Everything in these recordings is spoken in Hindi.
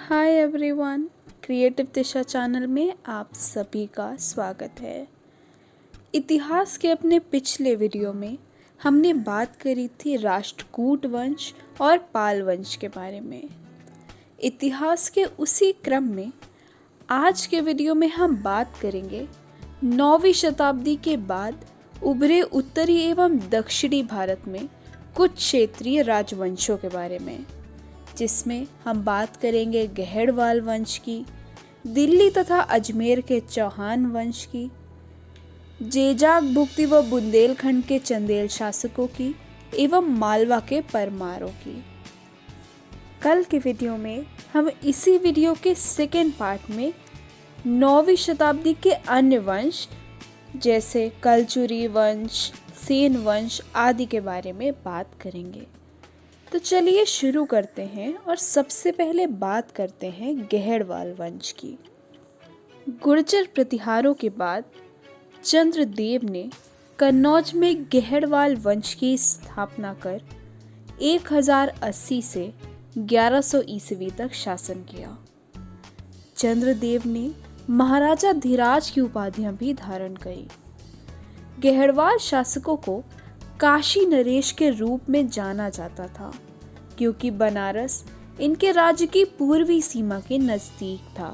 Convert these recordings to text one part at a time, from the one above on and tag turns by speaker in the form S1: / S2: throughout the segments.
S1: हाय एवरीवन, क्रिएटिव दिशा चैनल में आप सभी का स्वागत है। इतिहास के अपने पिछले वीडियो में हमने बात करी थी राष्ट्रकूट वंश और पाल वंश के बारे में। इतिहास के उसी क्रम में आज के वीडियो में हम बात करेंगे 9वीं शताब्दी के बाद उभरे उत्तरी एवं दक्षिणी भारत में कुछ क्षेत्रीय राजवंशों के बारे में, जिसमें हम बात करेंगे गहड़वाल वंश की, दिल्ली तथा अजमेर के चौहान वंश की, जेजाग भुक्ति व बुंदेलखंड के चंदेल शासकों की एवं मालवा के परमारों की। कल के वीडियो में हम इसी वीडियो के सेकेंड पार्ट में 9वीं शताब्दी के अन्य वंश जैसे कलचुरी वंश, सेन वंश आदि के बारे में बात करेंगे। तो चलिए शुरू करते हैं और सबसे पहले बात करते हैं गहड़वाल वंश की। गुर्जर प्रतिहारों के बाद चंद्रदेव ने कन्नौज में गहड़वाल वंश की स्थापना कर 1080 से 1100 ईस्वी तक शासन किया। चंद्रदेव ने महाराजा धीराज की उपाधियां भी धारण करी। गहड़वाल शासकों को काशी नरेश के रूप में जाना जाता था, क्योंकि बनारस इनके राज्य की पूर्वी सीमा के नजदीक था।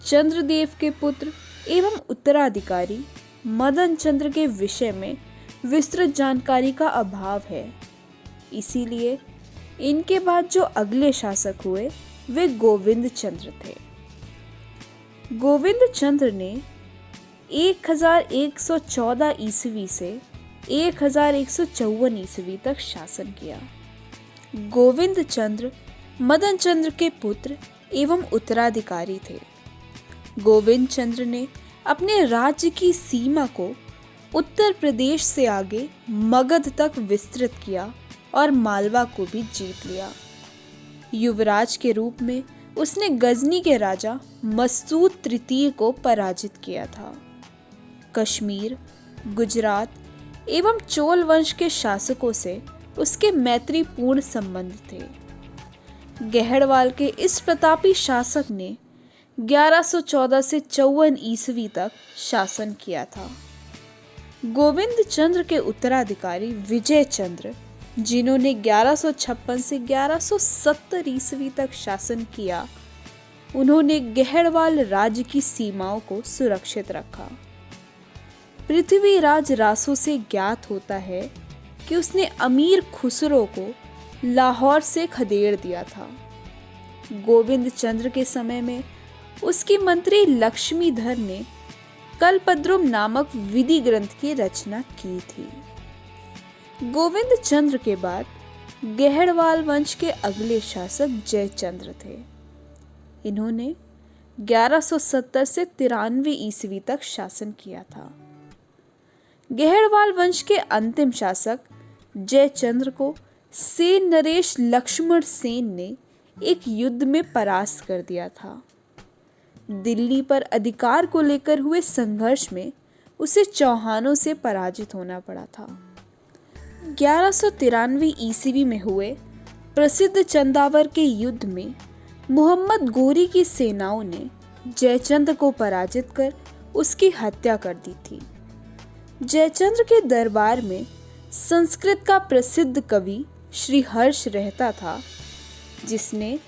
S1: चंद्रदेव के पुत्र एवं उत्तराधिकारी मदन चंद्र के विषय में विस्तृत जानकारी का अभाव है, इसीलिए इनके बाद जो अगले शासक हुए वे गोविंद चंद्र थे। गोविंद चंद्र ने 1114 ईस्वी से 1154 ईस्वी तक शासन किया। गोविंद चंद्र मदन चंद्र के पुत्र एवं उत्तराधिकारी थे। गोविंद चंद्र ने अपने राज्य की सीमा को उत्तर प्रदेश से आगे मगध तक विस्तृत किया और मालवा को भी जीत लिया। युवराज के रूप में उसने गजनी के राजा मसूद तृतीय को पराजित किया था। कश्मीर, गुजरात एवं चोल वंश के शासकों से उसके मैत्रीपूर्ण संबंध थे। गहड़वाल के इस प्रतापी शासक ने 1114 से 54 ईस्वी तक शासन किया था। गोविंद चंद्र के उत्तराधिकारी विजय चंद्र, जिन्होंने 1156 से 1170 ईस्वी तक शासन किया, उन्होंने गहड़वाल राज्य की सीमाओं को सुरक्षित रखा। पृथ्वीराज रासो से ज्ञात होता है कि उसने अमीर खुसरो को लाहौर से खदेड़ दिया था। गोविंद चंद्र के समय में उसकी मंत्री लक्ष्मीधर ने कल्पद्रुम नामक विधि ग्रंथ की रचना की थी। गोविंद चंद्र के बाद गहड़वाल वंश के अगले शासक जयचंद्र थे। इन्होंने 1170 से 93 ईस्वी तक शासन किया था। गहड़वाल वंश के अंतिम शासक जयचंद्र को सेन नरेश लक्ष्मण सेन ने एक युद्ध में परास्त कर दिया था। दिल्ली पर अधिकार को लेकर हुए संघर्ष में उसे चौहानों से पराजित होना पड़ा था। 1193 ईस्वी में हुए प्रसिद्ध चंदावर के युद्ध में मोहम्मद गोरी की सेनाओं ने जयचंद्र को पराजित कर उसकी हत्या कर दी थी। जयचंद्र के दरबार में संस्कृत का प्रसिद्ध कवि श्री हर्ष रहता था, जिसने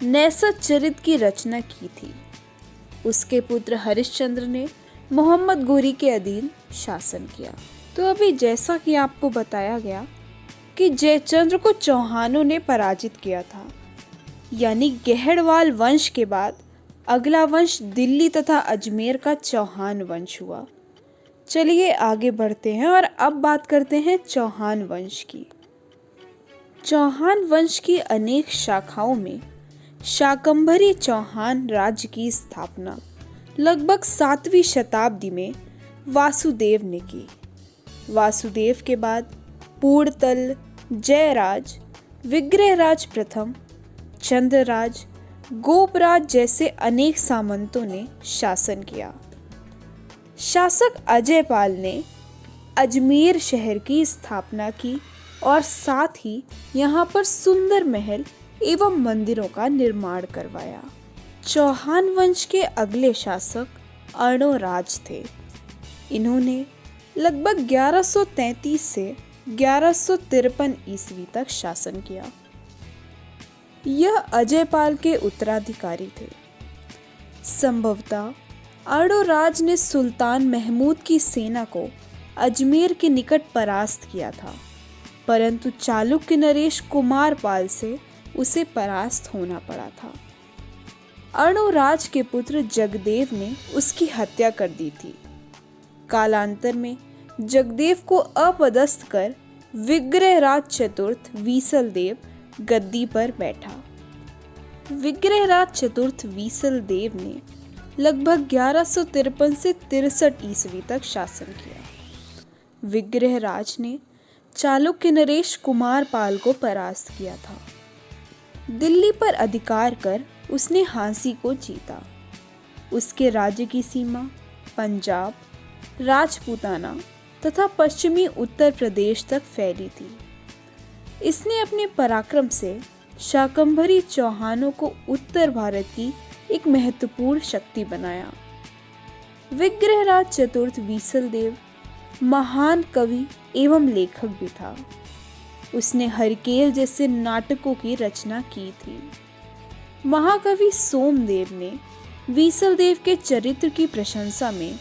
S1: नैसत चरित की रचना की थी। उसके पुत्र हरिश्चंद्र ने मोहम्मद गोरी के अधीन शासन किया। तो अभी जैसा कि आपको बताया गया कि जयचंद्र को चौहानों ने पराजित किया था, यानी गहड़वाल वंश के बाद अगला वंश दिल्ली तथा अजमेर का चौहान वंश हुआ। चलिए आगे बढ़ते हैं और अब बात करते हैं चौहान वंश की। चौहान वंश की अनेक शाखाओं में शाकंभरी चौहान राज्य की स्थापना लगभग 7वीं शताब्दी में वासुदेव ने की। वासुदेव के बाद पूर्णतल, जयराज, विग्रहराज प्रथम, चंद्रराज, गोपराज जैसे अनेक सामंतों ने शासन किया। शासक अजयपाल ने अजमेर शहर की स्थापना की और साथ ही यहाँ पर सुंदर महल एवं मंदिरों का निर्माण करवाया। चौहान वंश के अगले शासक अर्णोराज थे। इन्होंने लगभग 1133 से 1153 ईस्वी तक शासन किया। यह अजयपाल के उत्तराधिकारी थे। संभवतः अर्णोराज ने सुल्तान महमूद की सेना को अजमेर के निकट परास्त किया था, परंतु चालुक्य नरेश कुमार पाल से उसे परास्त होना पड़ा था। अर्णोराज के पुत्र जगदेव ने उसकी हत्या कर दी थी। कालांतर में जगदेव को अपदस्थ कर विग्रहराज चतुर्थ वीसलदेव गद्दी पर बैठा। विग्रहराज चतुर्थ वीसलदेव ने लगभग 1153 से 63 ईस्वी तक शासन किया। विग्रहराज ने चालुक्य नरेश कुमार पाल को परास्त किया था। दिल्ली पर अधिकार कर उसने हांसी को जीता। उसके राज्य की सीमा पंजाब, राजपूताना तथा पश्चिमी उत्तर प्रदेश तक फैली थी। इसने अपने पराक्रम से शाकंभरी चौहानों को उत्तर भारत की एक महत्वपूर्ण शक्ति बनाया। विग्रहराज चतुर्थ वीसलदेव महान कवि एवं लेखक भी था। उसने हरकेल जैसे नाटकों की रचना की थी। महाकवि सोमदेव ने वीसलदेव के चरित्र की प्रशंसा में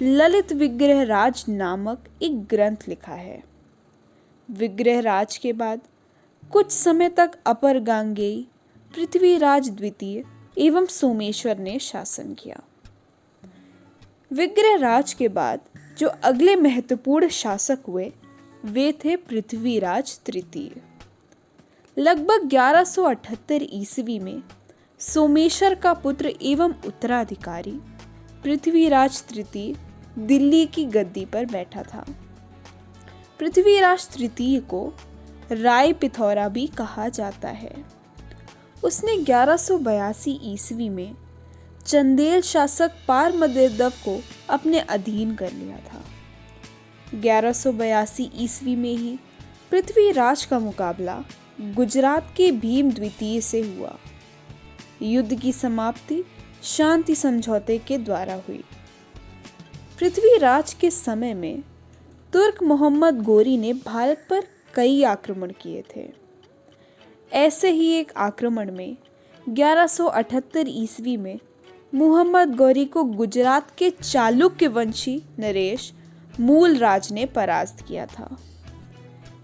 S1: ललित विग्रहराज नामक एक ग्रंथ लिखा है। विग्रहराज के बाद कुछ समय तक अपर गांगेय, पृथ्वीराज द्वितीय एवं सोमेश्वर ने शासन किया। विग्रहराज के बाद जो अगले महत्वपूर्ण शासक हुए वे थे पृथ्वीराज तृतीय। लगभग 1178 ईस्वी में सोमेश्वर का पुत्र एवं उत्तराधिकारी पृथ्वीराज तृतीय दिल्ली की गद्दी पर बैठा था। पृथ्वीराज तृतीय को राय पिथौरा भी कहा जाता है। उसने 1182 ईस्वी में चंदेल शासक पारमदेव को अपने अधीन कर लिया था। 1182 ईस्वी में ही पृथ्वीराज का मुकाबला गुजरात के भीम द्वितीय से हुआ। युद्ध की समाप्ति शांति समझौते के द्वारा हुई। पृथ्वीराज के समय में तुर्क मोहम्मद गोरी ने भारत पर कई आक्रमण किए थे। ऐसे ही एक आक्रमण में 1178 ईस्वी में मोहम्मद गौरी को गुजरात के चालुक्य वंशी नरेश मूलराज ने परास्त किया था।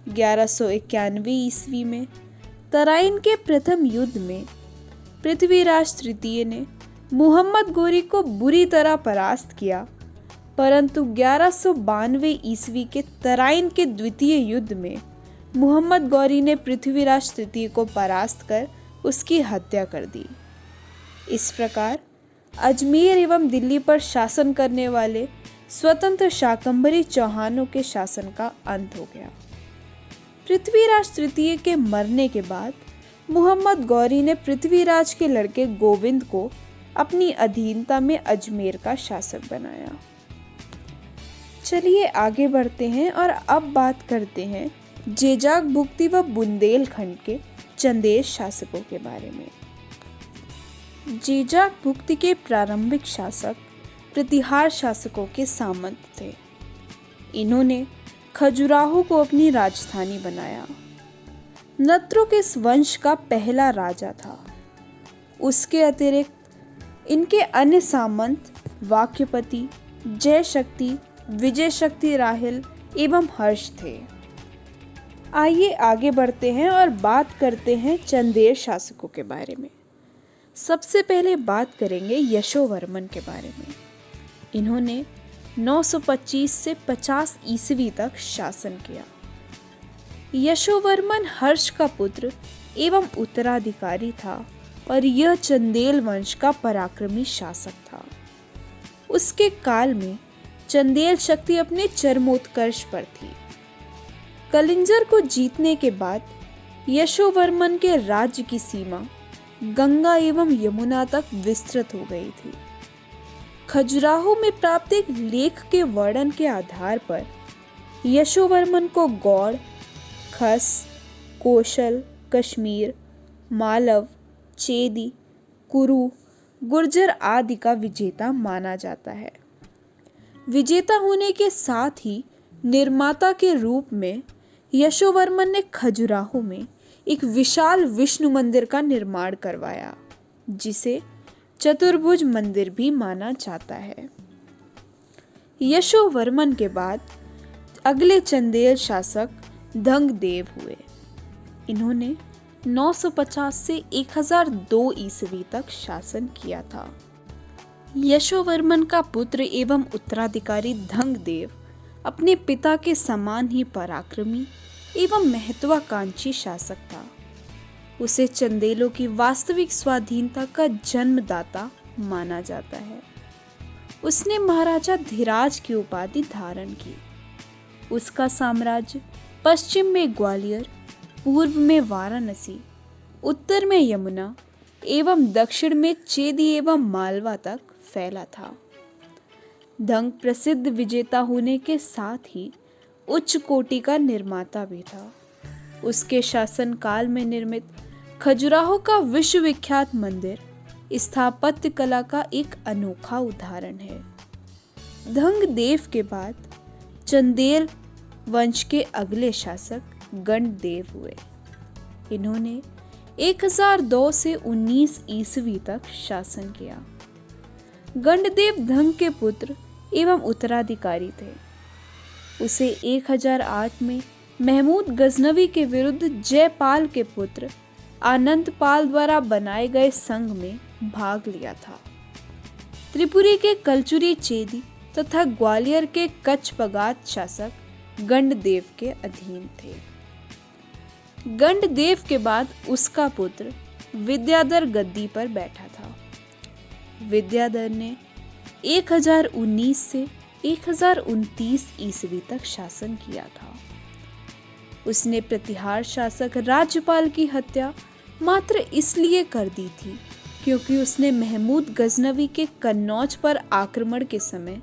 S1: 1191 ईस्वी में तराइन के प्रथम युद्ध में पृथ्वीराज तृतीय ने मोहम्मद गौरी को बुरी तरह परास्त किया, परंतु 1192 ईस्वी के तराइन के द्वितीय युद्ध में मोहम्मद गौरी ने पृथ्वीराज तृतीय को परास्त कर उसकी हत्या कर दी। इस प्रकार अजमेर एवं दिल्ली पर शासन करने वाले स्वतंत्र शाकंभरी चौहानों के शासन का अंत हो गया। पृथ्वीराज तृतीय के मरने के बाद मोहम्मद गौरी ने पृथ्वीराज के लड़के गोविंद को अपनी अधीनता में अजमेर का शासक बनाया। चलिए आगे बढ़ते हैं और अब बात करते हैं जेजाक भुक्ति व बुंदेलखंड के चंदेल शासकों के बारे में। जेजाक भुक्ति के प्रारंभिक शासक प्रतिहार शासकों के सामंत थे। इन्होंने खजुराहो को अपनी राजधानी बनाया। नत्रों के इस वंश का पहला राजा था। उसके अतिरिक्त इनके अन्य सामंत वाक्यपति, जय शक्ति, विजय शक्ति राहिल एवं हर्ष थे। आइए आगे बढ़ते हैं और बात करते हैं चंदेल शासकों के बारे में। सबसे पहले बात करेंगे यशोवर्मन के बारे में। इन्होंने 925 से 50 ईस्वी तक शासन किया। यशोवर्मन हर्ष का पुत्र एवं उत्तराधिकारी था और यह चंदेल वंश का पराक्रमी शासक था। उसके काल में चंदेल शक्ति अपने चरमोत्कर्ष पर थी। कलिंजर को जीतने के बाद यशोवर्मन के राज्य की सीमा गंगा एवं यमुना तक विस्तृत हो गई थी। खजुराहो में प्राप्त एक लेख के वर्णन के आधार पर यशोवर्मन को गौड़, खस, कोशल, कश्मीर, मालव, चेदी, कुरु, गुर्जर आदि का विजेता माना जाता है। विजेता होने के साथ ही निर्माता के रूप में यशोवर्मन ने खजुराहो में एक विशाल विष्णु मंदिर का निर्माण करवाया, जिसे चतुर्भुज मंदिर भी माना जाता है। यशोवर्मन के बाद अगले चंदेल शासक धंगदेव हुए। इन्होंने 950 से 1002 ईस्वी तक शासन किया था। यशोवर्मन का पुत्र एवं उत्तराधिकारी धंगदेव अपने पिता के समान ही पराक्रमी एवं महत्वाकांक्षी शासक था। उसे चंदेलों की वास्तविक स्वाधीनता का जन्मदाता माना जाता है। उसने महाराजा धीराज की उपाधि धारण की। उसका साम्राज्य पश्चिम में ग्वालियर, पूर्व में वाराणसी, उत्तर में यमुना एवं दक्षिण में चेदी एवं मालवा तक फैला था। धंग प्रसिद्ध विजेता होने के साथ ही उच्च कोटि का निर्माता भी था। उसके शासन काल में निर्मित खजुराहो का विश्वविख्यात मंदिर स्थापत्य कला का एक अनोखा उदाहरण है। धंगदेव के बाद चंदेल वंश के अगले शासक गणदेव हुए। इन्होंने 1002 से 19 ईस्वी तक शासन किया। गणदेव धंग के पुत्र एवं उत्तराधिकारी थे। उसे 1008 में महमूद गजनवी के विरुद्ध जयपाल के पुत्र आनंदपाल द्वारा बनाए गए संघ में भाग लिया था। त्रिपुरी के कलचुरी चेदी तथा ग्वालियर के कच्छ पगात शासक गणदेव के अधीन थे। गणदेव के बाद उसका पुत्र विद्याधर गद्दी पर बैठा था। विद्याधर ने 1019 से 1029 ईस्वी तक शासन किया था। उसने प्रतिहार शासक राज्यपाल की हत्या मात्र इसलिए कर दी थी क्योंकि उसने महमूद गजनवी के कन्नौज पर आक्रमण के समय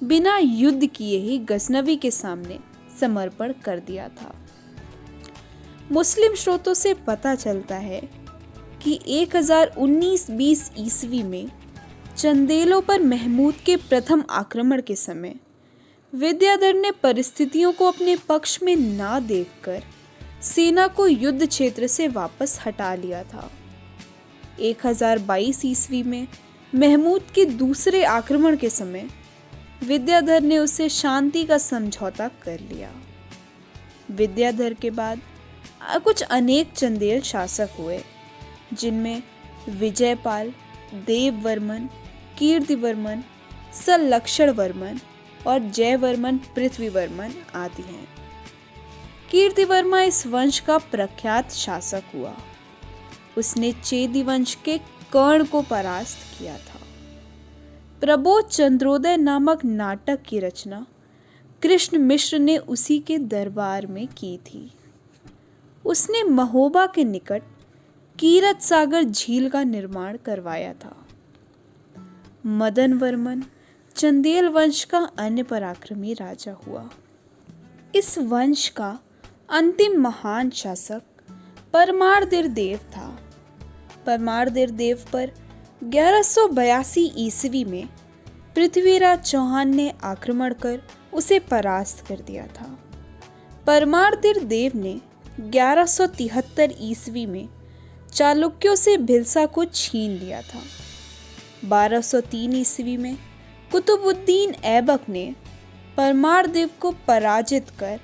S1: बिना युद्ध किए ही गजनवी के सामने समर्पण कर दिया था। मुस्लिम स्रोतों से पता चलता है कि 1019-20 ईस्वी में चंदेलों पर महमूद के प्रथम आक्रमण के समय विद्याधर ने परिस्थितियों को अपने पक्ष में ना देखकर सेना को युद्ध क्षेत्र से वापस हटा लिया था। 1022 ईस्वी में महमूद के दूसरे आक्रमण के समय विद्याधर ने उससे शांति का समझौता कर लिया। विद्याधर के बाद कुछ अनेक चंदेल शासक हुए, जिनमें विजयपाल, देववर्मन, कीर्तिवर्मन, सलक्षणवर्मन और जयवर्मन पृथ्वीवर्मन आदि हैं। कीर्तिवर्मा इस वंश का प्रख्यात शासक हुआ। उसने चेदी वंश के कर्ण को परास्त किया था। प्रबोध चंद्रोदय नामक नाटक की रचना कृष्ण मिश्र ने उसी के दरबार में की थी। उसने महोबा के निकट कीरत सागर झील का निर्माण करवाया था। मदन वर्मन चंदेल वंश का अन्य पराक्रमी राजा हुआ। इस वंश का अंतिम महान शासक परमारदिर देव था। परमारदिर देव पर 1182 ईस्वी में पृथ्वीराज चौहान ने आक्रमण कर उसे परास्त कर दिया था। परमारदिर देव ने 1173 ईस्वी में चालुक्यों से भिलसा को छीन लिया था। 1203 ईस्वी में कुतुबुद्दीन ऐबक ने परमारदेव को पराजित कर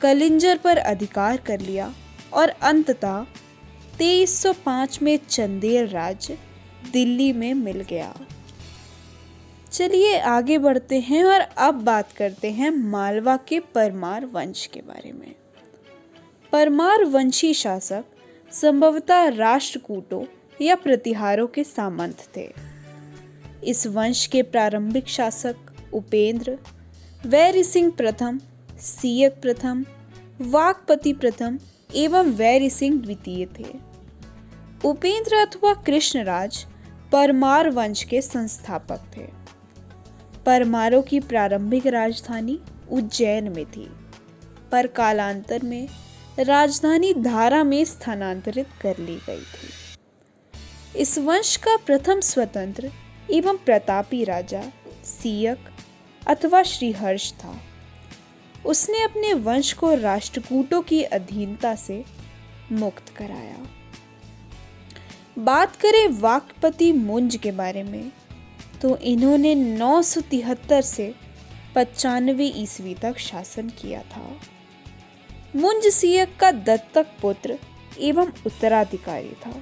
S1: कलिंजर पर अधिकार कर लिया और अंततः 2305 में चंदेल राज्य दिल्ली में मिल गया। चलिए आगे बढ़ते हैं और अब बात करते हैं मालवा के परमार वंश के बारे में। परमार वंशी शासक संभवतः राष्ट्रकूटों या प्रतिहारों के सामंत थे। इस वंश के प्रारंभिक शासक उपेंद्र, वैरी सिंह प्रथम, सीयक प्रथम, वाकपति प्रथम एवं वैरी सिंह द्वितीय थे। उपेंद्र अथवा कृष्णराज परमार वंश के संस्थापक थे। परमारों की प्रारंभिक राजधानी उज्जैन में थी, पर कालांतर में राजधानी धारा में स्थानांतरित कर ली गई थी। इस वंश का प्रथम स्वतंत्र एवं प्रतापी राजा सियक अथवा श्रीहर्ष था। उसने अपने वंश को राष्ट्रकूटों की अधीनता से मुक्त कराया। बात करें वाक्पति मुंज के बारे में तो इन्होंने 973 से 95 ईस्वी तक शासन किया था। मुंज सियक का दत्तक पुत्र एवं उत्तराधिकारी था।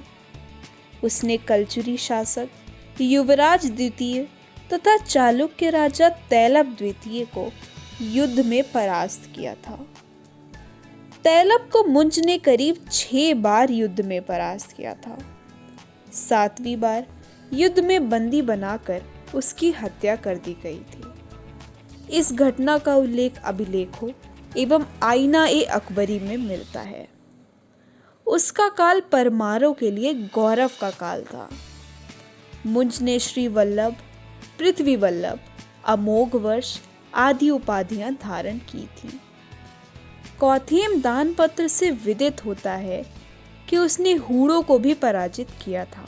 S1: उसने कलचुरी शासक युवराज द्वितीय तथा चालुक्य राजा तैलब द्वितीय को युद्ध में परास्त किया था। तैलब को मुंज ने करीब 6 बार युद्ध में परास्त किया था। 7वीं बार युद्ध में बंदी बनाकर उसकी हत्या कर दी गई थी। इस घटना का उल्लेख अभिलेखों एवं आईना ए अकबरी में मिलता है। उसका काल परमारों के लिए गौरव का काल था। मुंज ने श्री वल्लभ, पृथ्वी वल्लभ, अमोघ वर्ष आदि उपाधियां धारण की थी। कौथेम दान पत्र से विदित होता है कि उसने हूणों को भी पराजित किया था।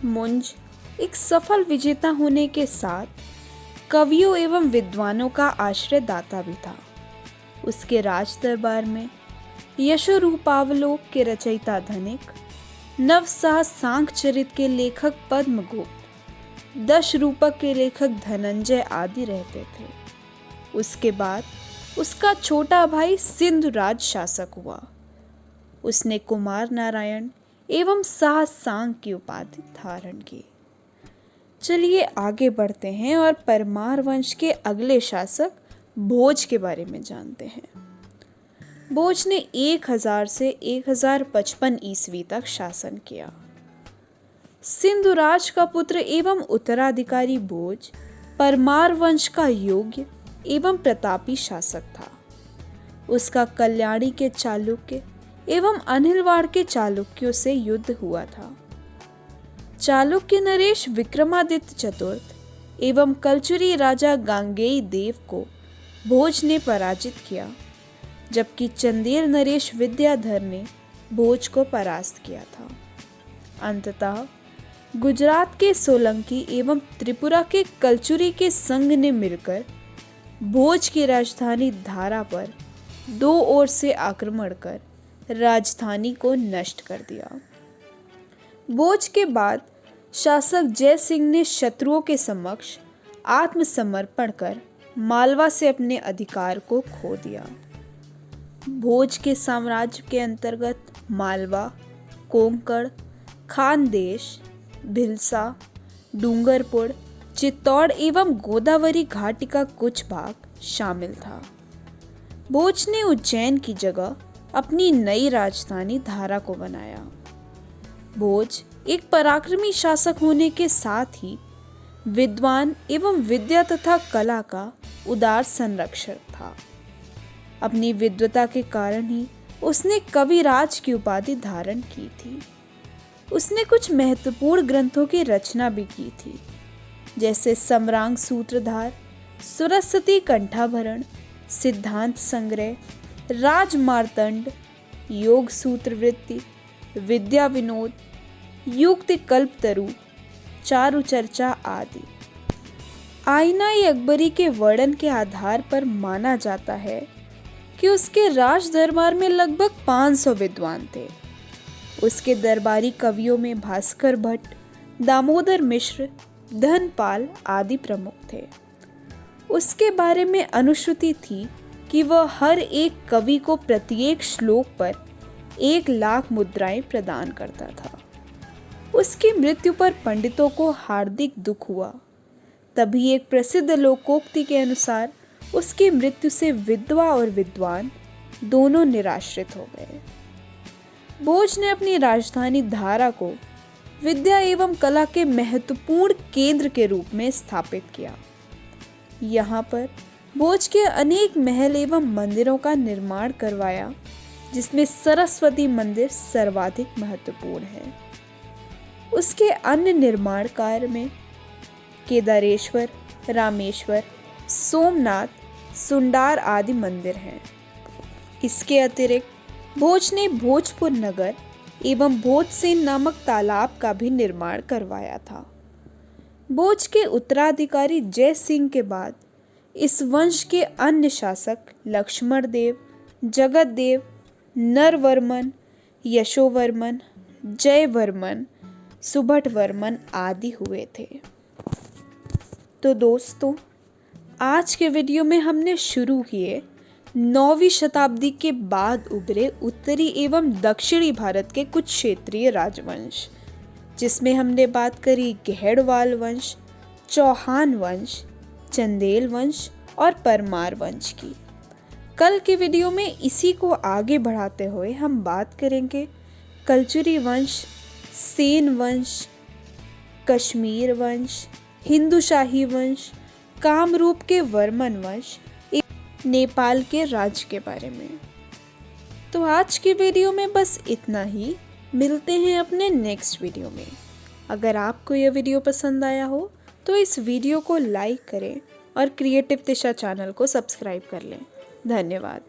S1: मुंज एक सफल विजेता होने के साथ कवियों एवं विद्वानों का आश्रयदाता भी था। उसके राज दरबार में यशोरूपावलोक के रचयिता धनिक, नवसाहस सांख्यचरित के लेखक पद्मगुप्त, दशरूपक के लेखक धनंजय आदि रहते थे। उसके बाद उसका छोटा भाई सिंधुराज शासक हुआ। उसने कुमार नारायण एवं साहसांग की उपाधि धारण की। चलिए आगे बढ़ते हैं और परमार वंश के अगले शासक भोज के बारे में जानते हैं। भोज ने 1000 से 1055 ईस्वी तक शासन किया। सिंधुराज का पुत्र एवं उत्तराधिकारी भोज परमार वंश का योग्य एवं प्रतापी शासक था। उसका कल्याणी के चालुक्य एवं अनिलवाड़ के चालुक्यों से युद्ध हुआ था। चालुक्य नरेश विक्रमादित्य चतुर्थ एवं कलचुरी राजा गांगेय देव को भोज ने पराजित किया, जबकि चंदेल नरेश विद्याधर ने भोज को परास्त किया था। अंततः गुजरात के सोलंकी एवं त्रिपुरा के कलचुरी के संघ ने मिलकर भोज की राजधानी धारा पर 2 ओर से आक्रमण कर राजधानी को नष्ट कर दिया। भोज के बाद शासक जय सिंह ने शत्रुओं के समक्ष आत्मसमर्पण कर मालवा से अपने अधिकार को खो दिया। भोज के साम्राज्य के अंतर्गत मालवा, कोंकण, खानदेश, भिलसा, डूंगरपुर, चित्तौड़ एवं गोदावरी घाटी का कुछ भाग शामिल था। भोज ने उज्जैन की जगह अपनी नई राजधानी धारा को बनाया। भोज एक पराक्रमी शासक होने के साथ ही विद्वान एवं विद्या तथा कला का उदार संरक्षक था। अपनी विद्वता के कारण ही उसने कविराज की उपाधि धारण की थी। उसने कुछ महत्वपूर्ण ग्रंथों की रचना भी की थी, जैसे सम्रांग सूत्रधार, सुरस्वती कंठाभरण, सिद्धांत संग्रह, राजमार्तंड, योग सूत्रवृत्ति, विद्या विनोद, युक्ति कल्पतरु, चारु चर्चा आदि। आईना ए अकबरी के वर्णन के आधार पर माना जाता है कि उसके राज दरबार में लगभग 500 विद्वान थे। उसके दरबारी कवियों में भास्कर भट्ट, दामोदर मिश्र, धनपाल आदि प्रमुख थे। उसके बारे में अनुश्रुति थी कि वह हर एक कवि को प्रत्येक श्लोक पर 1 लाख मुद्राएं प्रदान करता था। उसकी मृत्यु पर पंडितों को हार्दिक दुख हुआ। तभी एक प्रसिद्ध लोकोक्ति के अनुसार उसकी मृत्यु से विधवा और विद्वान दोनों निराश्रित हो गए। भोज ने अपनी राजधानी धारा को विद्या एवं कला के महत्वपूर्ण केंद्र के रूप में स्थापित किया। यहाँ पर भोज के अनेक महल एवं मंदिरों का निर्माण करवाया, जिसमें सरस्वती मंदिर सर्वाधिक महत्वपूर्ण है। उसके अन्य निर्माण कार्य में केदारेश्वर, रामेश्वर, सोमनाथ, सुंडार आदि मंदिर हैं। इसके अतिरिक्त भोज ने भोजपुर नगर एवं भोजसेन नामक तालाब का भी निर्माण करवाया था। भोज के उत्तराधिकारी जय सिंह के बाद इस वंश के अन्य शासक लक्ष्मण देव, जगत देव, नरवर्मन, यशोवर्मन, जयवर्मन, सुभटवर्मन आदि हुए थे। तो दोस्तों, आज के वीडियो में हमने शुरू किए 9वीं शताब्दी के बाद उभरे उत्तरी एवं दक्षिणी भारत के कुछ क्षेत्रीय राजवंश, जिसमें हमने बात करी गहड़वाल वंश, चौहान वंश, चंदेल वंश और परमार वंश की। कल के वीडियो में इसी को आगे बढ़ाते हुए हम बात करेंगे कलचुरी वंश, सेन वंश, कश्मीर वंश, हिंदुशाही वंश, कामरूप के वर्मन वंश, नेपाल के राज्य के बारे में। तो आज की वीडियो में बस इतना ही। मिलते हैं अपने नेक्स्ट वीडियो में। अगर आपको यह वीडियो पसंद आया हो तो इस वीडियो को लाइक करें और क्रिएटिव दिशा चैनल को सब्सक्राइब कर लें। धन्यवाद।